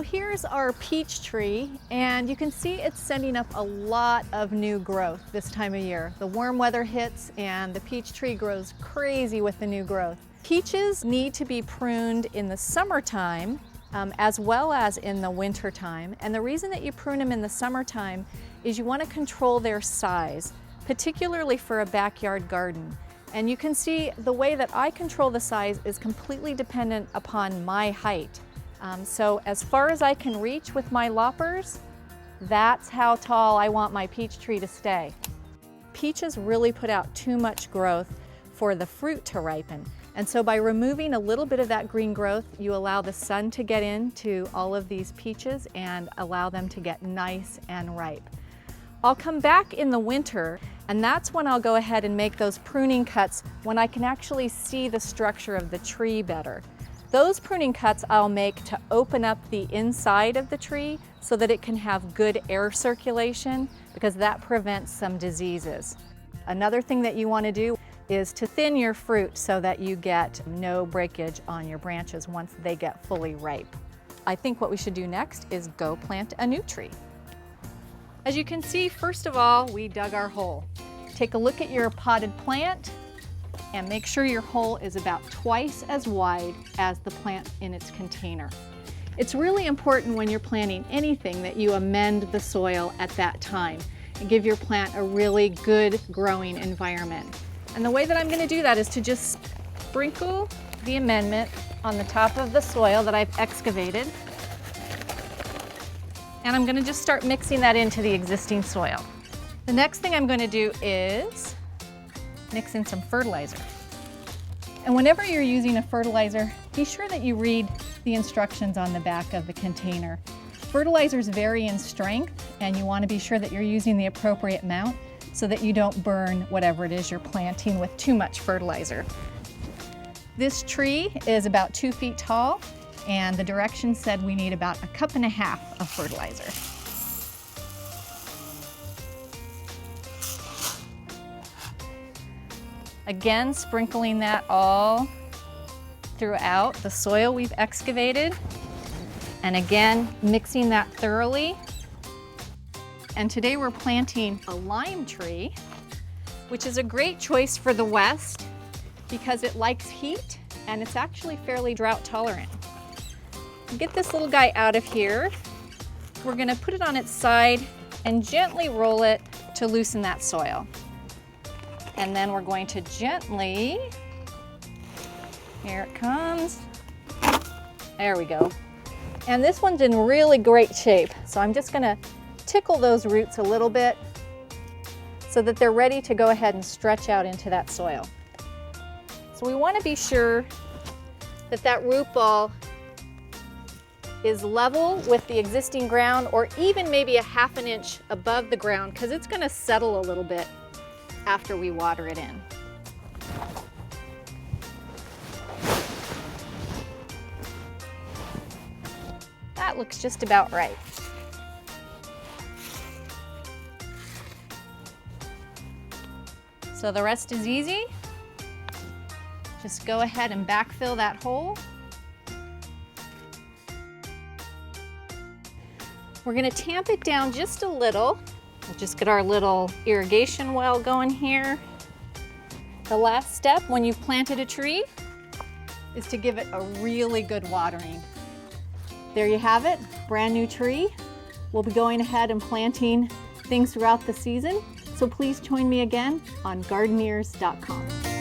here's our peach tree, and you can see it's sending up a lot of new growth this time of year. The warm weather hits and the peach tree grows crazy with the new growth. Peaches need to be pruned in the summertime as well as in the winter time. And the reason that you prune them in the summertime is you want to control their size, particularly for a backyard garden. And you can see the way that I control the size is completely dependent upon my height. So as far as I can reach with my loppers, that's how tall I want my peach tree to stay. Peaches really put out too much growth for the fruit to ripen. And so by removing a little bit of that green growth, you allow the sun to get into all of these peaches and allow them to get nice and ripe. I'll come back in the winter, and that's when I'll go ahead and make those pruning cuts when I can actually see the structure of the tree better. Those pruning cuts I'll make to open up the inside of the tree so that it can have good air circulation, because that prevents some diseases. Another thing that you want to do is to thin your fruit so that you get no breakage on your branches once they get fully ripe. I think what we should do next is go plant a new tree. As you can see, first of all, we dug our hole. Take a look at your potted plant and make sure your hole is about twice as wide as the plant in its container. It's really important when you're planting anything that you amend the soil at that time and give your plant a really good growing environment. And the way that I'm going to do that is to just sprinkle the amendment on the top of the soil that I've excavated. And I'm going to just start mixing that into the existing soil. The next thing I'm going to do is mix in some fertilizer. And whenever you're using a fertilizer, be sure that you read the instructions on the back of the container. Fertilizers vary in strength, and you want to be sure that you're using the appropriate amount so that you don't burn whatever it is you're planting with too much fertilizer. This tree is about 2 feet tall, and the directions said we need about 1.5 cups of fertilizer. Again, sprinkling that all throughout the soil we've excavated. And again, mixing that thoroughly. And today we're planting a lime tree, which is a great choice for the West because it likes heat and it's actually fairly drought tolerant. Get this little guy out of here. We're going to put it on its side and gently roll it to loosen that soil. And then we're going to gently, here it comes. There we go. And this one's in really great shape. So I'm just going to tickle those roots a little bit so that they're ready to go ahead and stretch out into that soil. So we want to be sure that that root ball is level with the existing ground, or even maybe 1/2 inch above the ground, because it's going to settle a little bit after we water it in. That looks just about right. So the rest is easy. Just go ahead and backfill that hole. We're going to tamp it down just a little. We'll just get our little irrigation well going here. The last step when you've planted a tree is to give it a really good watering. There you have it, brand new tree. We'll be going ahead and planting things throughout the season, so please join me again on Gardenieres.com.